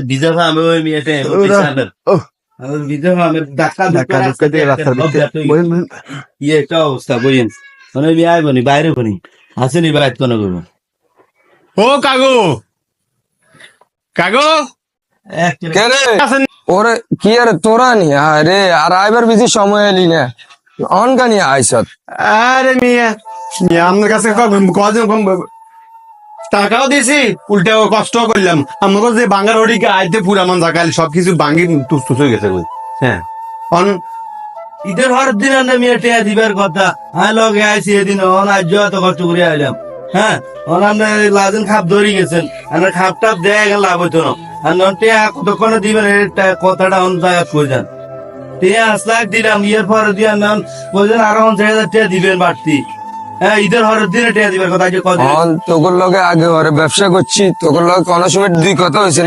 ভিজা আমি ওই মেয়েটা ভিজা আমি ধাক্কা ইয়ে একটা অবস্থা বইয়েন মানে আয় বনি বাইরে বনি আসেনি বাইরে কোনো করবো ও কাগো কাগো ওরে কি আরে তোরা নি আরে আর আইবার বেশি সময় এলি না অনগানি আইসত আরে মিয়া মিয়া আমার কাছে কদিন টাকাও দিছি উল্টাও কষ্ট করলাম আমাকে যে বাঙ্গার ওদিকে আইতে পুরা মান জাগাল সবকিছু ভাঙ্গি তুস তুস হয়ে গেছে হ্যাঁ অন ঈদের হর দিন আমরা মেয়ে টেয়া দিবার কথা হ্যাঁ লগে আইসি এদিন অন আজ এত কষ্ট করে আইলাম হ্যাঁ অন আমরা লাজেন খাপ ধরে গেছেন আমরা খাপ টাপ দেয়া গেল লাভ হইতো না আর নন টেয়া কতক্ষণে দিবেন কথাটা অন জায়গা করে যান টেয়া 5 লাখ দিলাম ইয়ের পরে দিয়ে নন বলছেন আরো 50,000 টেয়া দিবেন বাড়তি হ্যাঁ ঈদের হর দিনে টেয়া দিবার কথা আজ কত তোর লগে আগে ওরে ব্যবসা করছি তোর লগে কোনো সময় দুই কথা হয়েছে